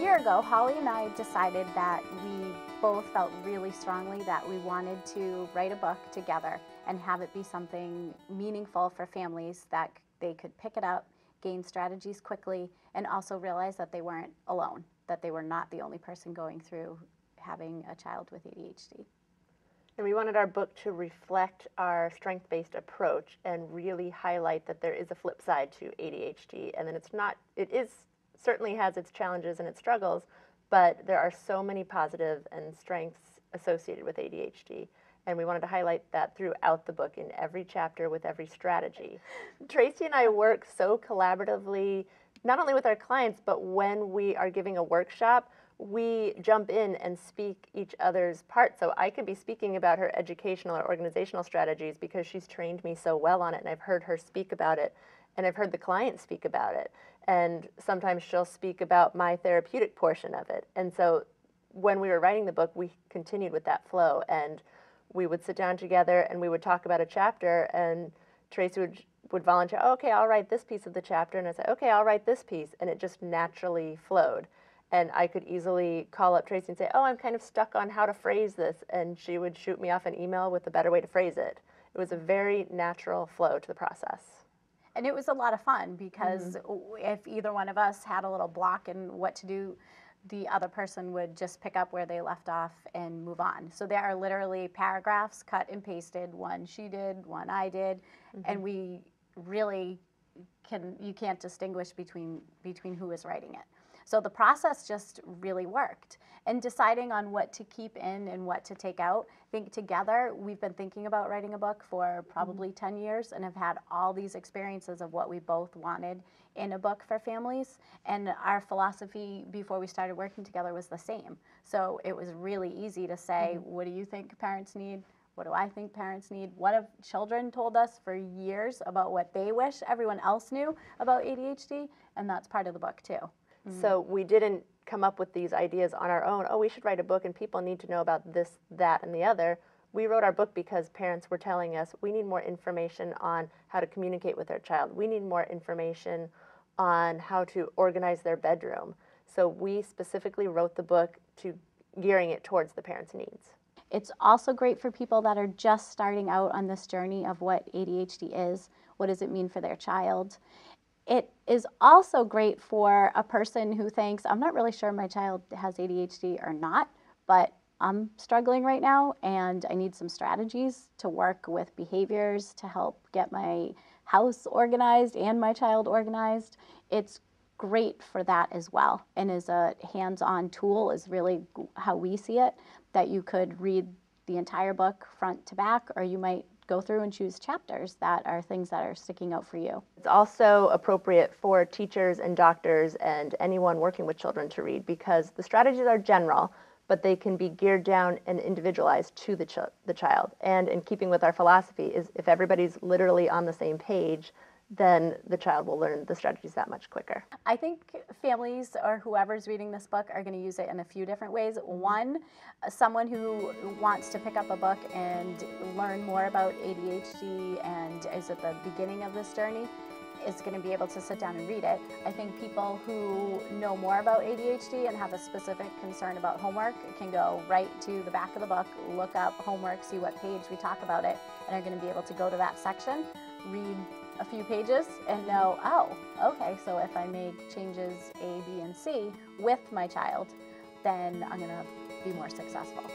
year ago, Holly and I decided that we both felt really strongly that we wanted to write a book together and have it be something meaningful for families, that they could pick it up, gain strategies quickly, and also realize that they weren't alone, that they were not the only person going through having a child with ADHD. And we wanted our book to reflect our strength-based approach and really highlight that there is a flip side to ADHD, and that it certainly has its challenges and its struggles, but there are so many positive and strengths associated with ADHD. And we wanted to highlight that throughout the book, in every chapter, with every strategy. Tracey and I work so collaboratively, not only with our clients, but when we are giving a workshop, we jump in and speak each other's part. So I could be speaking about her educational or organizational strategies because she's trained me so well on it, and I've heard her speak about it, and I've heard the client speak about it. And sometimes she'll speak about my therapeutic portion of it. And so when we were writing the book, we continued with that flow, and we would sit down together and we would talk about a chapter, and Tracey would volunteer, oh, okay, I'll write this piece of the chapter, and I'd say, okay, I'll write this piece, and it just naturally flowed. And I could easily call up Tracey and say, oh, I'm kind of stuck on how to phrase this, and she would shoot me off an email with a better way to phrase it. It was a very natural flow to the process. And it was a lot of fun because if either one of us had a little block in what to do, the other person would just pick up where they left off and move on. So there are literally paragraphs cut and pasted, one she did, one I did, and we really you can't distinguish between who is writing it. So the process just really worked. And deciding on what to keep in and what to take out, I think together we've been thinking about writing a book for probably 10 years and have had all these experiences of what we both wanted in a book for families. And our philosophy before we started working together was the same. So it was really easy to say, what do you think parents need? What do I think parents need? What have children told us for years about what they wish everyone else knew about ADHD? And that's part of the book too. So we didn't come up with these ideas on our own. Oh, we should write a book and people need to know about this, that, and the other. We wrote our book because parents were telling us we need more information on how to communicate with their child. We need more information on how to organize their bedroom. So we specifically wrote the book to gearing it towards the parents' needs. It's also great for people that are just starting out on this journey of what ADHD is. What does it mean for their child? It is also great for a person who thinks, I'm not really sure my child has ADHD or not, but I'm struggling right now and I need some strategies to work with behaviors to help get my house organized and my child organized. It's great for that as well, and as a hands-on tool is really how we see it, that you could read the entire book front to back, or you might go through and choose chapters that are things that are sticking out for you. It's also appropriate for teachers and doctors and anyone working with children to read because the strategies are general, but they can be geared down and individualized to the child. And in keeping with our philosophy is if everybody's literally on the same page, then the child will learn the strategies that much quicker. I think families or whoever's reading this book are going to use it in a few different ways. One, someone who wants to pick up a book and learn more about ADHD and is at the beginning of this journey is going to be able to sit down and read it. I think people who know more about ADHD and have a specific concern about homework can go right to the back of the book, look up homework, see what page we talk about it, and are going to be able to go to that section, read a few pages and know, oh, okay, so if I make changes A, B, and C with my child, then I'm going to be more successful.